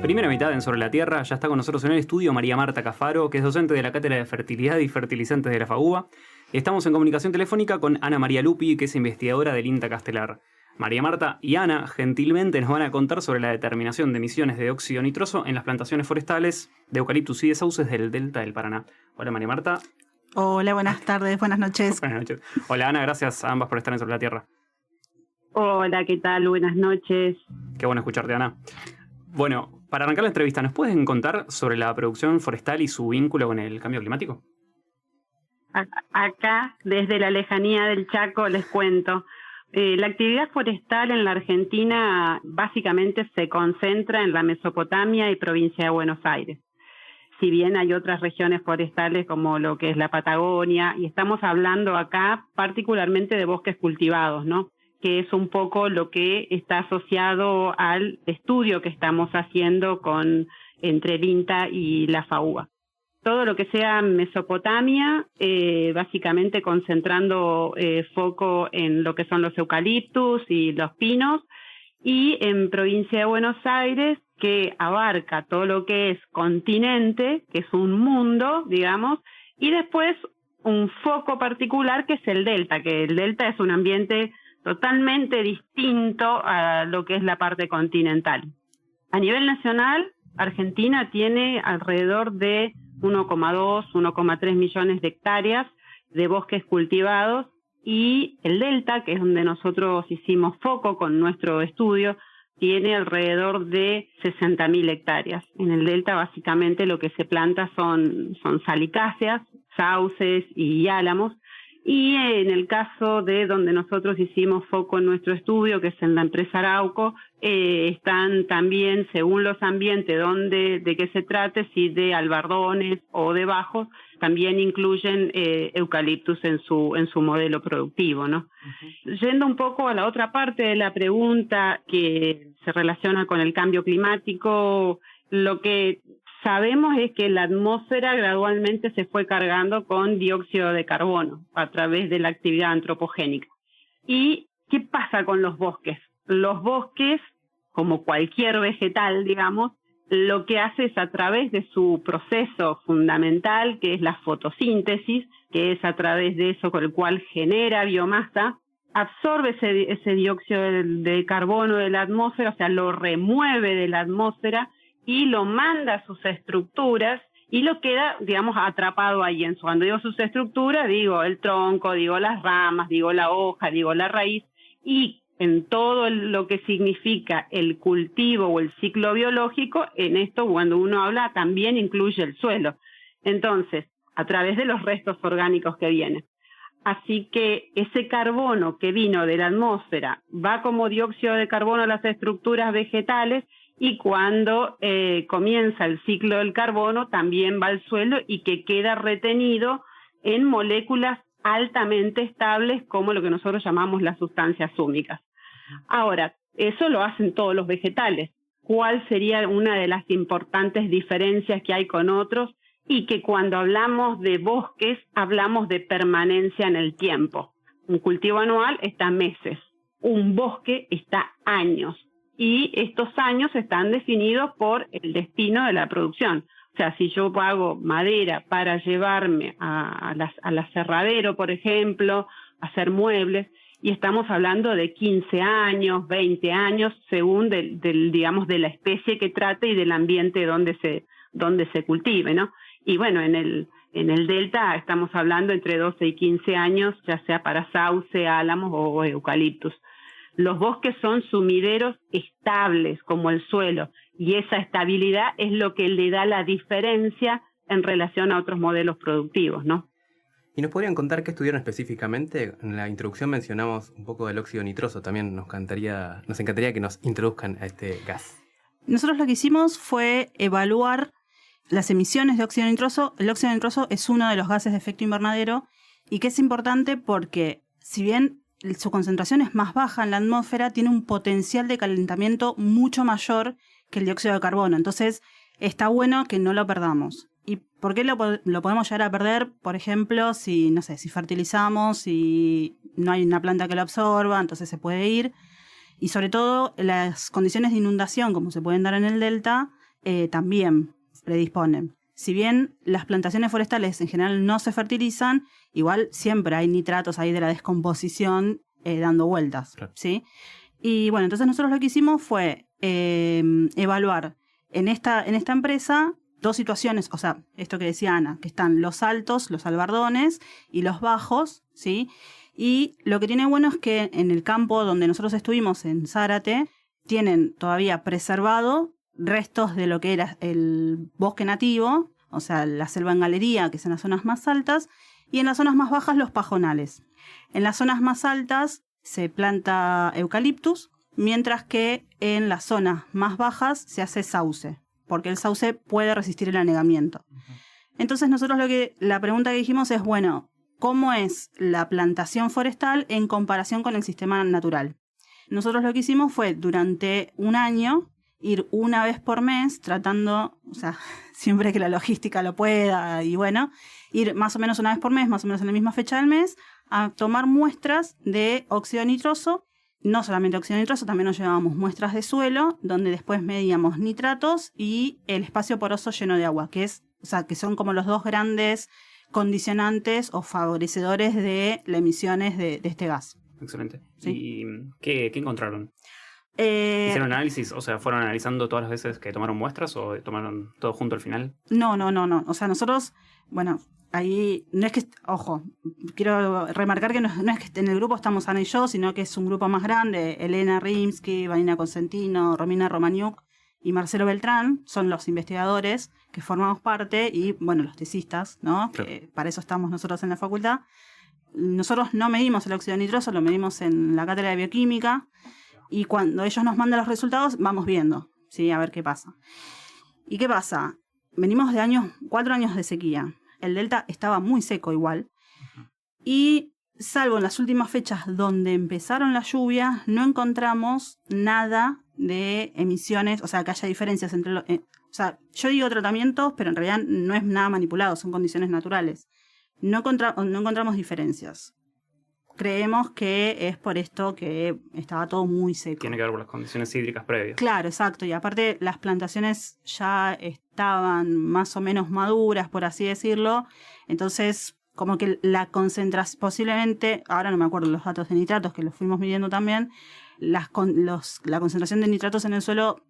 Primera mitad en Sobre la Tierra, ya está con nosotros en el estudio María Marta Cafaro, que es docente de la Cátedra de Fertilidad y Fertilizantes de la FAUBA. Estamos en comunicación telefónica con Ana María Lupi, que es investigadora del INTA Castelar. María Marta y Ana gentilmente nos van a contar sobre la determinación de emisiones de óxido nitroso en las plantaciones forestales de eucaliptus y de sauces del delta del Paraná. Hola María Marta. Hola, buenas tardes, buenas noches. Buenas noches. Hola Ana, gracias a ambas por estar en Sobre la Tierra. Hola, ¿qué tal? Buenas noches. Qué bueno escucharte, Ana. Bueno, para arrancar la entrevista, ¿nos pueden contar sobre la producción forestal y su vínculo con el cambio climático? Acá, desde la lejanía del Chaco, les cuento. La actividad forestal en la Argentina básicamente se concentra en la Mesopotamia y provincia de Buenos Aires. Si bien hay otras regiones forestales como lo que es la Patagonia, y estamos hablando acá particularmente de bosques cultivados, ¿no? Que es un poco lo que está asociado al estudio que estamos haciendo entre el INTA y la FAUBA. Todo lo que sea Mesopotamia, básicamente concentrando foco en lo que son los eucaliptus y los pinos, y en provincia de Buenos Aires, que abarca todo lo que es continente, que es un mundo, digamos, y después un foco particular que es el delta, que el delta es un ambiente totalmente distinto a lo que es la parte continental. A nivel nacional, Argentina tiene alrededor de 1,2, 1,3 millones de hectáreas de bosques cultivados, y el delta, que es donde nosotros hicimos foco con nuestro estudio, tiene alrededor de 60.000 hectáreas. En el delta básicamente lo que se planta son salicáceas, sauces y álamos. Y en el caso de donde nosotros hicimos foco en nuestro estudio, que es en la empresa Arauco, están también, según los ambientes de qué se trate, si de albardones o de bajos, también incluyen eucaliptus en su modelo productivo, ¿no? Uh-huh. Yendo un poco a la otra parte de la pregunta que se relaciona con el cambio climático, lo que sabemos es que la atmósfera gradualmente se fue cargando con dióxido de carbono a través de la actividad antropogénica. ¿Y qué pasa con los bosques? Los bosques, como cualquier vegetal, digamos, lo que hace es a través de su proceso fundamental, que es la fotosíntesis, que es a través de eso con el cual genera biomasa, absorbe ese dióxido de carbono de la atmósfera, o sea, lo remueve de la atmósfera y lo manda a sus estructuras y lo queda, digamos, atrapado ahí. Cuando digo sus estructuras, digo el tronco, digo las ramas, digo la hoja, digo la raíz, y en todo lo que significa el cultivo o el ciclo biológico, en esto cuando uno habla también incluye el suelo. Entonces, a través de los restos orgánicos que vienen. Así que ese carbono que vino de la atmósfera va como dióxido de carbono a las estructuras vegetales, y cuando comienza el ciclo del carbono también va al suelo y que queda retenido en moléculas altamente estables como lo que nosotros llamamos las sustancias húmicas. Ahora, eso lo hacen todos los vegetales. ¿Cuál sería una de las importantes diferencias que hay con otros? Y que cuando hablamos de bosques, hablamos de permanencia en el tiempo. Un cultivo anual está meses, un bosque está años. Y estos años están definidos por el destino de la producción. O sea, si yo hago madera para llevarme a la aserradero, por ejemplo, a hacer muebles, y estamos hablando de 15 años, 20 años, según digamos, de la especie que trate y del ambiente donde se cultive, ¿no? Y bueno, en el delta estamos hablando entre 12 y 15 años, ya sea para sauce, álamos o eucaliptus. Los bosques son sumideros estables, como el suelo, y esa estabilidad es lo que le da la diferencia en relación a otros modelos productivos, ¿no? ¿Y nos podrían contar qué estudiaron específicamente? En la introducción mencionamos un poco del óxido nitroso, también nos encantaría que nos introduzcan a este gas. Nosotros lo que hicimos fue evaluar las emisiones de óxido nitroso. El óxido nitroso es uno de los gases de efecto invernadero, y que es importante porque, si bien su concentración es más baja en la atmósfera, tiene un potencial de calentamiento mucho mayor que el dióxido de carbono. Entonces, está bueno que no lo perdamos. ¿Y por qué lo podemos llegar a perder? Por ejemplo, si fertilizamos, si no hay una planta que lo absorba, entonces se puede ir. Y sobre todo, las condiciones de inundación, como se pueden dar en el delta, también predisponen. Si bien las plantaciones forestales en general no se fertilizan, igual siempre hay nitratos ahí de la descomposición dando vueltas, Claro. ¿sí? Y bueno, entonces nosotros lo que hicimos fue evaluar en esta empresa 2 situaciones, o sea, esto que decía Ana, que están los altos, los albardones y los bajos, ¿sí? Y lo que tiene bueno es que en el campo donde nosotros estuvimos, en Zárate, tienen todavía preservado restos de lo que era el bosque nativo, o sea, la selva en galería, que son las zonas más altas, y en las zonas más bajas los pajonales. En las zonas más altas se planta eucaliptus, mientras que en las zonas más bajas se hace sauce, porque el sauce puede resistir el anegamiento. Entonces nosotros la pregunta que dijimos es, bueno, ¿cómo es la plantación forestal en comparación con el sistema natural? Nosotros lo que hicimos fue, durante un año, ir una vez por mes tratando, o sea, siempre que la logística lo pueda, y bueno, ir más o menos una vez por mes, más o menos en la misma fecha del mes, a tomar muestras de óxido nitroso. No solamente óxido nitroso, también nos llevábamos muestras de suelo, donde después medíamos nitratos y el espacio poroso lleno de agua, que son como los 2 grandes condicionantes o favorecedores de las emisiones de este gas. Excelente. Sí. ¿Y qué encontraron? ¿Hicieron análisis? O sea, ¿fueron analizando todas las veces que tomaron muestras o tomaron todo junto al final? No. O sea, nosotros, bueno, ahí no es que, ojo, quiero remarcar que no es que en el grupo estamos Ana y yo, sino que es un grupo más grande. Elena Rimsky, Vanina Consentino, Romina Romaniuk y Marcelo Beltrán son los investigadores que formamos parte y, bueno, los tesistas, ¿no? Claro. Que para eso estamos nosotros en la facultad. Nosotros no medimos el óxido nitroso, lo medimos en la cátedra de bioquímica y cuando ellos nos mandan los resultados vamos viendo, ¿sí? A ver qué pasa. ¿Y qué pasa? Venimos de 4 años de sequía. El delta estaba muy seco igual. Y salvo en las últimas fechas donde empezaron las lluvias, no encontramos nada de emisiones, o sea, que haya diferencias entre o sea, yo digo tratamientos, pero en realidad no es nada manipulado, son condiciones naturales. No encontramos diferencias. Creemos que es por esto que estaba todo muy seco. Tiene que ver con las condiciones hídricas previas. Claro, exacto. Y aparte las plantaciones ya estaban más o menos maduras, por así decirlo. Entonces, como que la concentración, posiblemente, ahora no me acuerdo los datos de nitratos, que los fuimos midiendo también, la concentración de nitratos en el suelo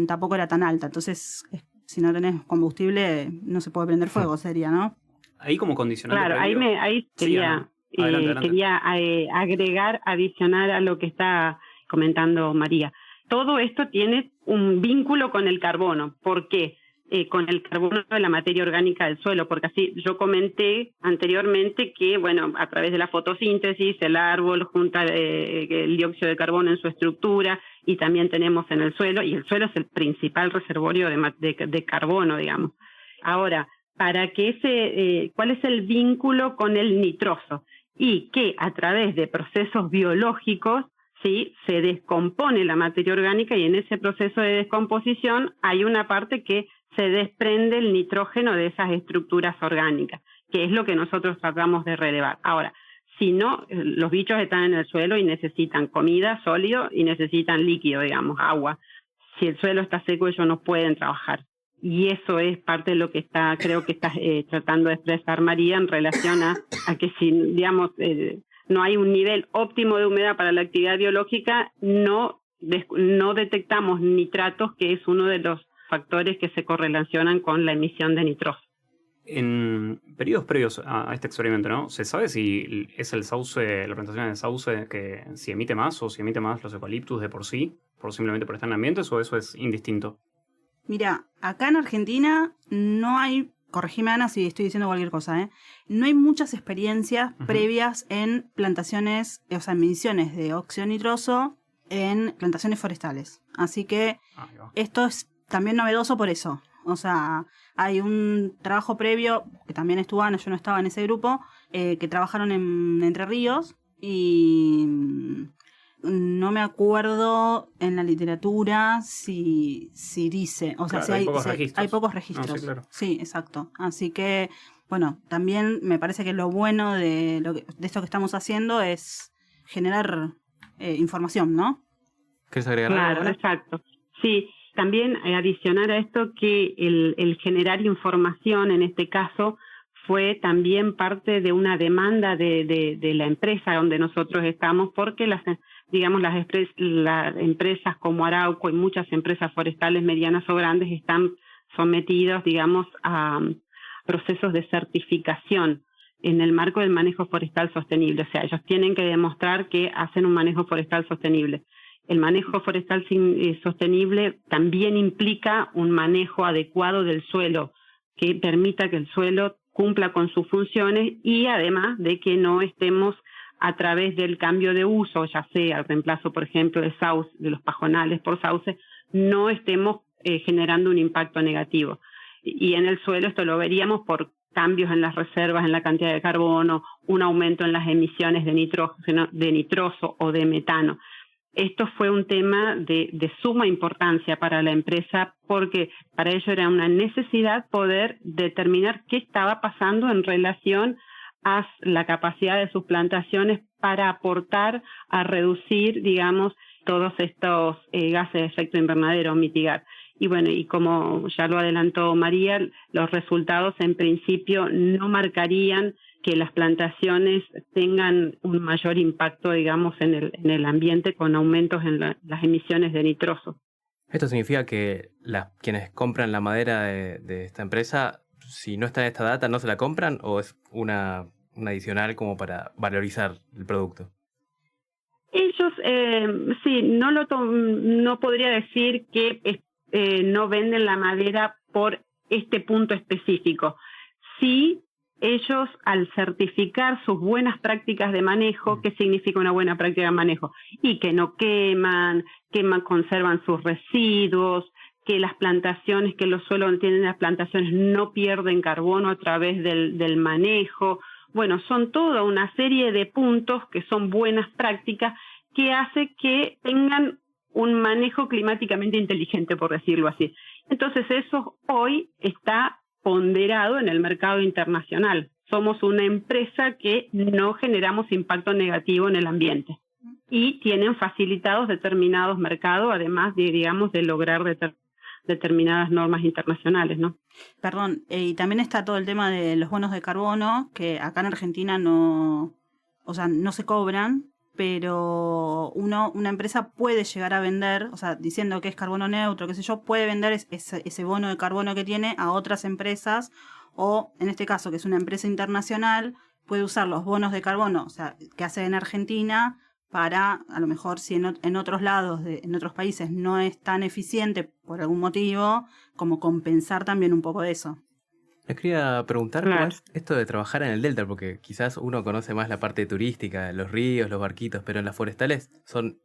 tampoco era tan alta. Entonces, si no tenés combustible, no se puede prender fuego, sería, ¿no? Ahí como condicionante Claro, previo... ahí Sí, quería, Ana. Adelante. quería agregar, adicionar a lo que está comentando María. Todo esto tiene un vínculo con el carbono. ¿Por qué? Con el carbono de la materia orgánica del suelo, porque así yo comenté anteriormente que, bueno, a través de la fotosíntesis el árbol junta el dióxido de carbono en su estructura y también tenemos en el suelo, y el suelo es el principal reservorio de carbono, digamos. Ahora, para que ¿cuál es el vínculo con el nitroso? Y que a través de procesos biológicos, ¿sí?, se descompone la materia orgánica y en ese proceso de descomposición hay una parte que se desprende el nitrógeno de esas estructuras orgánicas, que es lo que nosotros tratamos de relevar. Ahora, si no, los bichos están en el suelo y necesitan comida, sólido, y necesitan líquido, digamos, agua. Si el suelo está seco, ellos no pueden trabajar. Y eso es parte de lo que creo que está tratando de expresar María en relación a que si, digamos, no hay un nivel óptimo de humedad para la actividad biológica, no detectamos nitratos, que es uno de los factores que se correlacionan con la emisión de nitrógeno. En periodos previos a este experimento, ¿no? ¿Se sabe si es el sauce, la plantación de sauce, que si emite más o si emite más los eucaliptus de por sí, simplemente por estar en ambientes, o eso es indistinto? Mira, acá en Argentina no hay, corregime Ana si estoy diciendo cualquier cosa, no hay muchas experiencias previas en plantaciones, o sea, en mediciones de óxido nitroso en plantaciones forestales. Así que esto es también novedoso por eso. O sea, hay un trabajo previo, que también estuvo Ana, yo no estaba en ese grupo, que trabajaron en Entre Ríos y no me acuerdo en la literatura si dice, o sea, claro, si hay pocos registros. No, sí, claro. Sí, exacto. Así que, bueno, también me parece que lo bueno de esto que estamos haciendo es generar información, ¿no? ¿Quieres agregar algo? Claro, exacto. Sí, También adicionar a esto que el generar información en este caso fue también parte de una demanda de la empresa donde nosotros estamos, porque las empresas como Arauco y muchas empresas forestales medianas o grandes están sometidos, digamos, a procesos de certificación en el marco del manejo forestal sostenible. O sea, ellos tienen que demostrar que hacen un manejo forestal sostenible. El manejo forestal sostenible también implica un manejo adecuado del suelo, que permita que el suelo cumpla con sus funciones y además de que no estemos a través del cambio de uso, ya sea el reemplazo, por ejemplo, de los pajonales por sauce, no estemos generando un impacto negativo. Y en el suelo esto lo veríamos por cambios en las reservas, en la cantidad de carbono, un aumento en las emisiones de nitroso o de metano. Esto fue un tema de suma importancia para la empresa porque para ello era una necesidad poder determinar qué estaba pasando en relación a la capacidad de sus plantaciones para aportar a reducir, digamos, todos estos gases de efecto invernadero, mitigar. Y bueno, y como ya lo adelantó María, los resultados en principio no marcarían que las plantaciones tengan un mayor impacto, digamos, en el ambiente con aumentos en las emisiones de nitroso. Esto significa que quienes compran la madera de esta empresa, si no está en esta data, ¿no se la compran o es una adicional como para valorizar el producto? Ellos, sí, no podría decir que no venden la madera por este punto específico. Sí, ellos al certificar sus buenas prácticas de manejo, ¿qué significa una buena práctica de manejo? Y que no conservan sus residuos, que las plantaciones, que los suelos donde tienen las plantaciones no pierden carbono a través del manejo. Bueno, son toda una serie de puntos que son buenas prácticas que hace que tengan un manejo climáticamente inteligente, por decirlo así. Entonces eso hoy está ponderado en el mercado internacional. Somos una empresa que no generamos impacto negativo en el ambiente y tienen facilitados determinados mercados, además de lograr determinadas normas internacionales, ¿no? Perdón, y también está todo el tema de los bonos de carbono, que acá en Argentina no se cobran, pero una empresa puede llegar a vender, o sea, diciendo que es carbono neutro, qué sé yo, puede vender ese bono de carbono que tiene a otras empresas, o en este caso, que es una empresa internacional, puede usar los bonos de carbono, o sea, que hace en Argentina, para, a lo mejor, si en otros lados, en otros países no es tan eficiente por algún motivo, como compensar también un poco de eso. Les quería preguntar Claro. cómo es esto de trabajar en el delta, porque quizás uno conoce más la parte turística, los ríos, los barquitos, pero en las forestales son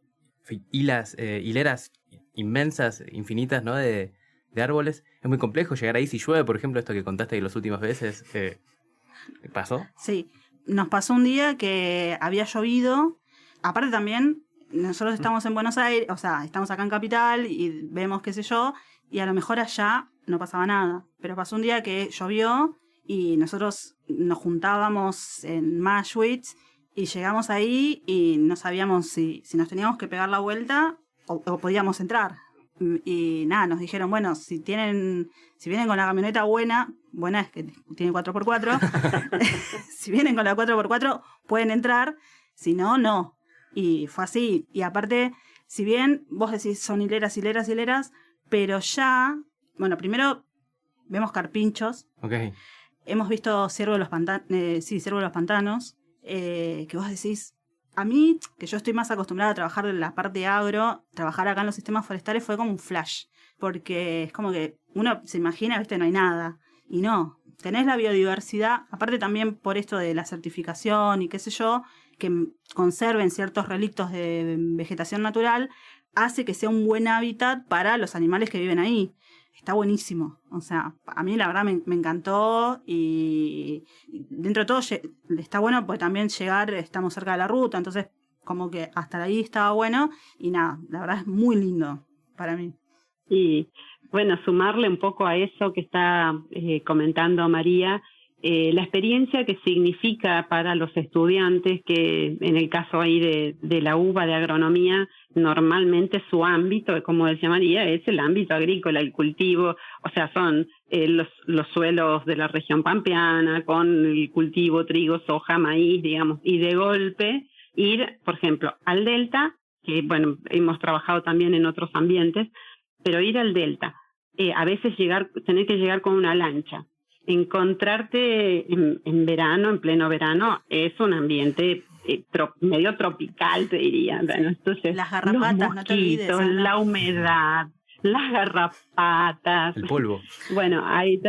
hileras inmensas, infinitas, ¿no? De árboles. Es muy complejo llegar ahí si llueve, por ejemplo, esto que contaste de las últimas veces. ¿Pasó? Sí, nos pasó un día que había llovido. Aparte también, nosotros estamos en Buenos Aires, o sea, estamos acá en Capital y vemos qué sé yo, y a lo mejor allá no pasaba nada. Pero pasó un día que llovió y nosotros nos juntábamos en Maschwitz y llegamos ahí y no sabíamos si nos teníamos que pegar la vuelta o podíamos entrar. Y nada, nos dijeron, bueno, si vienen con la camioneta buena es que tiene 4x4, si vienen con la 4x4 pueden entrar, si no, no. Y fue así. Y aparte, si bien vos decís son hileras, pero ya, bueno, primero vemos carpinchos. Okay. Hemos visto ciervo de los pantanos, que vos decís, a mí, que yo estoy más acostumbrada a trabajar en la parte agro, trabajar acá en los sistemas forestales fue como un flash, porque es como que uno se imagina, viste, no hay nada, y no, tenés la biodiversidad, aparte también por esto de la certificación y qué sé yo, que conserven ciertos relictos de vegetación natural, hace que sea un buen hábitat para los animales que viven ahí. Está buenísimo. O sea, a mí la verdad me encantó y dentro de todo está bueno porque también estamos cerca de la ruta, entonces como que hasta ahí estaba bueno y nada, la verdad es muy lindo para mí. Y bueno, sumarle un poco a eso que está comentando María, la experiencia que significa para los estudiantes, que en el caso ahí de la UBA de agronomía, normalmente su ámbito, como decía María, es el ámbito agrícola, el cultivo, o sea, son los suelos de la región pampeana, con el cultivo trigo, soja, maíz, digamos, y de golpe ir, por ejemplo, al delta, que bueno, hemos trabajado también en otros ambientes, pero ir al delta, a veces tener que llegar con una lancha, encontrarte en verano, en pleno verano, es un ambiente medio tropical, te diría. Bueno, entonces, las garrapatas, los mosquitos, no te olvides, Ana. la humedad, las garrapatas. El polvo. Bueno, ahí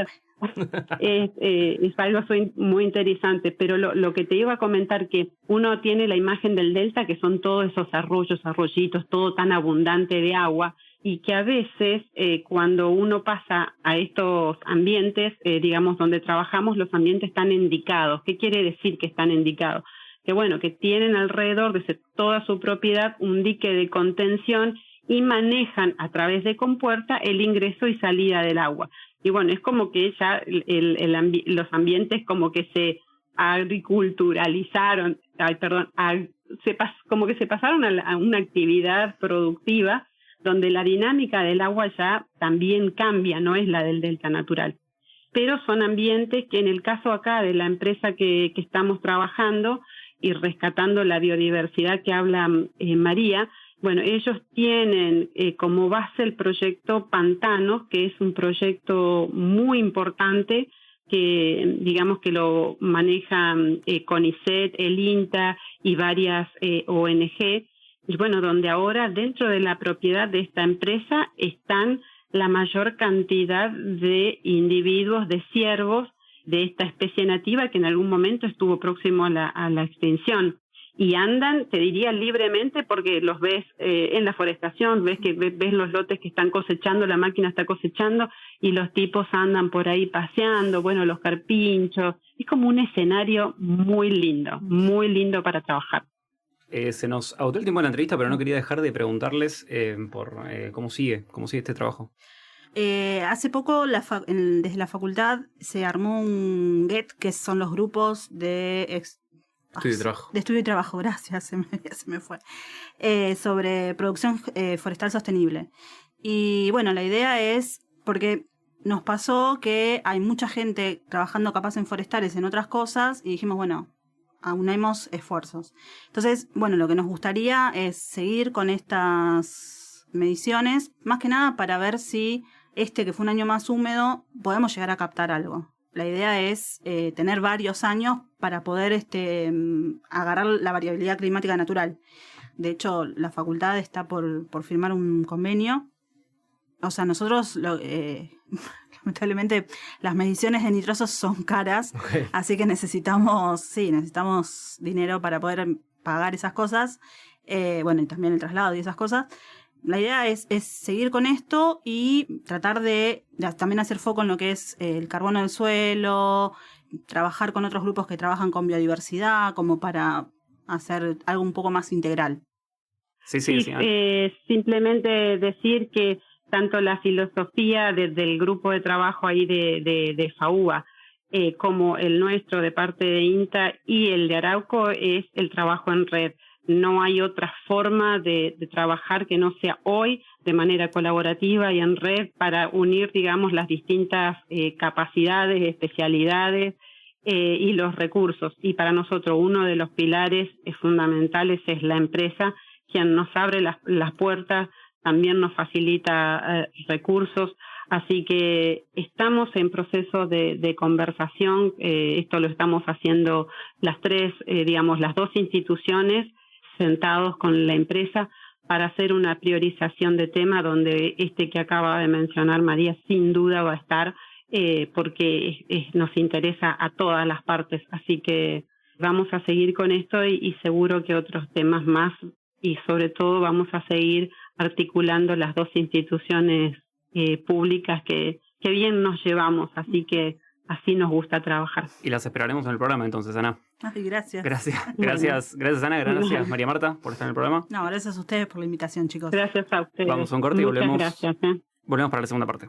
es algo muy interesante, pero lo que te iba a comentar, que uno tiene la imagen del delta, que son todos esos arroyos, arroyitos, todo tan abundante de agua, y que a veces cuando uno pasa a estos ambientes, digamos, donde trabajamos, los ambientes están indicados. ¿Qué quiere decir que están indicados? Que bueno, que tienen alrededor de toda su propiedad un dique de contención y manejan a través de compuerta el ingreso y salida del agua. Y bueno, es como que ya los ambientes como que se agriculturalizaron, como que se pasaron a una actividad productiva donde la dinámica del agua ya también cambia, no es la del delta natural. Pero son ambientes que en el caso acá de la empresa que estamos trabajando y rescatando la biodiversidad que habla María, bueno, ellos tienen como base el proyecto Pantanos, que es un proyecto muy importante que digamos que lo manejan CONICET, el INTA y varias ONG, y bueno, donde ahora dentro de la propiedad de esta empresa están la mayor cantidad de individuos de ciervos de esta especie nativa que en algún momento estuvo próximo a la extinción. Y andan, te diría, libremente, porque los ves en la forestación, ves los lotes que están cosechando, la máquina está cosechando y los tipos andan por ahí paseando, bueno, los carpinchos. Es como un escenario muy lindo para trabajar. Se nos agotó el tiempo de la entrevista, pero no quería dejar de preguntarles por cómo sigue este trabajo. Hace poco desde la facultad se armó un GET, que son los grupos de estudio y trabajo. De estudio y trabajo, gracias, se me fue. Sobre producción forestal sostenible. Y bueno, la idea es, porque nos pasó que hay mucha gente trabajando capaz en forestales, en otras cosas, y dijimos, bueno, aunemos esfuerzos. Entonces, bueno, lo que nos gustaría es seguir con estas mediciones, más que nada para ver si que fue un año más húmedo, podemos llegar a captar algo. La idea es tener varios años para poder agarrar la variabilidad climática natural. De hecho, la facultad está por firmar un convenio. O sea, nosotros lamentablemente las mediciones de nitrosos son caras, okay. Así que necesitamos dinero para poder pagar esas cosas, bueno, y también el traslado y esas cosas. La idea es seguir con esto y tratar de también hacer foco en lo que es el carbono del suelo, trabajar con otros grupos que trabajan con biodiversidad, como para hacer algo un poco más integral. Sí. Simplemente decir que tanto la filosofía desde el grupo de trabajo ahí de FAUBA, como el nuestro de parte de INTA y el de Arauco, es el trabajo en red. No hay otra forma de trabajar que no sea hoy de manera colaborativa y en red para unir, digamos, las distintas capacidades, especialidades y los recursos. Y para nosotros uno de los pilares fundamentales es la empresa, quien nos abre las puertas, también nos facilita recursos. Así que estamos en proceso de conversación. Esto lo estamos haciendo las dos instituciones, sentados con la empresa para hacer una priorización de tema donde que acaba de mencionar María sin duda va a estar porque nos interesa a todas las partes. Así que vamos a seguir con esto y seguro que otros temas más, y sobre todo vamos a seguir articulando las dos instituciones públicas que bien nos llevamos. Así que así nos gusta trabajar. Y las esperaremos en el programa entonces, Ana. Ay, gracias. Gracias, Ana, gracias María Marta por estar en el programa. No, gracias a ustedes por la invitación, chicos. Gracias a ustedes. Vamos a un corte y volvemos. Gracias. Volvemos para la segunda parte.